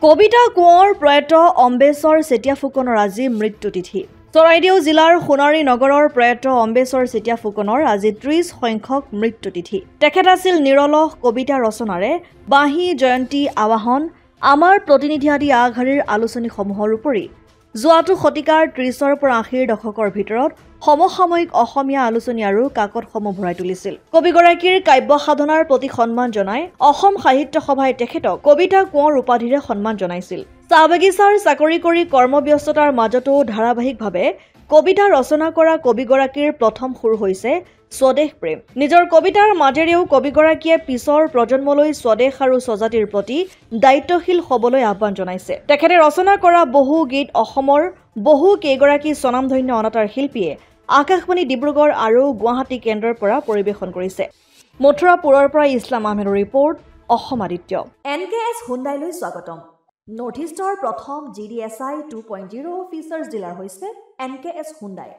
কবিতা কোঁৱৰ প্ৰয়াত অম্বেশ্বৰ চেতিয়া ফুকনৰ আজি মৃত্যুতিথি। চৰাইদেউ জিলাৰ সোণাৰী নগৰৰ প্ৰয়াত অম্বেশ্বৰ চেতিয়া ফুকনৰ আজি 30 সংখ্যক মৃত্যুতিথি। তেখেত আছিল নিৰলস কবিতা ৰচনাৰে বাঁহী জয়ন্তী আৱাহন আমাৰ প্ৰতিনিধি আদি আগশাৰীৰ আলোচনীসমূহৰ উপৰি যোৱাটো শতিকাৰ 30ৰ পৰা 80ৰ দশকৰ ভিতৰত সমসাময়িক অসমীয়া আলোচনী আৰু কাকতসমূহ ভৰাই তুলিছিল। কবিগৰাকীৰ কাব্য সাধনাৰ প্ৰতি সন্মান জনাই অসম সাহিত্য সভাই তেখেতক কবিতা কোঁৱৰ উপাধিৰে সন্মান জনাইছিল। চাহ বাগিচাৰ চাকৰি কৰি কৰ্মব্যস্ততাৰ মাজতো ধাৰাবাহিকভাৱে কবিতা ৰচনা কৰা কবিগৰাকীৰ প্ৰথম সুৰ হৈছে স্বদেশ প্ৰেম। নিজৰ কবিতাৰ মাজেৰেও কবিগৰাকীয়ে পিছৰ প্ৰজন্মলৈ স্বদেশ আৰু স্বজাতিৰ প্ৰতি দায়িত্বশীল হ'বলৈ আহ্বান জনাইছে। তেখেতে ৰচনা কৰা বহু গীত অসমৰ বহু কেইগৰাকী স্বনামধন্য অনাতাঁৰ শিল্পীয়ে আকাশবাণী ডিব্ৰুগড় আৰু গুৱাহাটী কেন্দ্ৰৰ পৰা পৰিৱেশন কৰিছে। মথুৰাপুৰৰ পৰা ইছলাম আহমেদৰ ৰিপৰ্ট, অসম আদিত্য। NKS হুণ্ডাইলৈ স্বাগতম। নৰ্থ ইষ্টৰ প্ৰথম GDSI 2.0 ফিচাৰ্ছ ডিলাৰ হৈছে NKS হুণ্ডাই।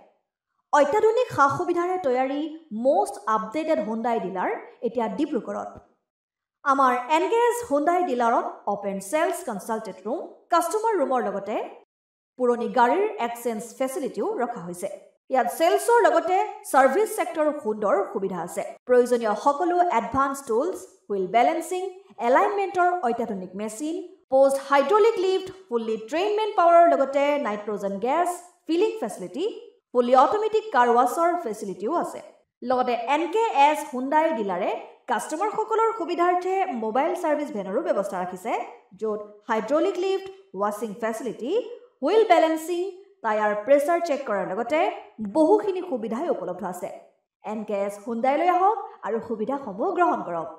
অত্যাধুনিক সা সুবিধাৰে তৈয়াৰী মষ্ট আপডেটেড হুণ্ডাই ডিলাৰ এতিয়া ডিব্ৰুগড়ত। আমাৰ NKS হুণ্ডাই ডিলাৰত open sales consulted room, customer ৰুমৰ লগতে পুৰণি গাড়ীৰ এক্সচেঞ্জ ফেচিলিটিও ৰখা হৈছে। ইয়াত চেলছৰ লগতে ছাৰ্ভিচ ছেক্টৰৰ সুন্দৰ সুবিধা আছে। প্ৰয়োজনীয় সকলো এডভান্স টুলছ, হুইল বেলেন্সিং, এলাইনমেণ্টৰ অত্যাধুনিক machine, post hydraulic lift, fully train men পাৱাৰৰ লগতে nitrogen gas filling facility, fully automatic car ৱাছৰ ফেচিলিটিও আছে। লগতে NKS হুণ্ডাই ডিলাৰে কাষ্টমাৰসকলৰ সুবিধাৰ্থে মোবাইল ছাৰ্ভিচ ভেনৰো ব্যৱস্থা ৰাখিছে, য'ত হাইড্ৰলিক লিফ্ট, ৱাছিং facility, wheel balancing, tyre pressure check কৰাৰ লগতে বহুখিনি সুবিধাই উপলব্ধ আছে। NKS হুণ্ডাইলৈ আহক আৰু সুবিধাসমূহ গ্ৰহণ কৰক।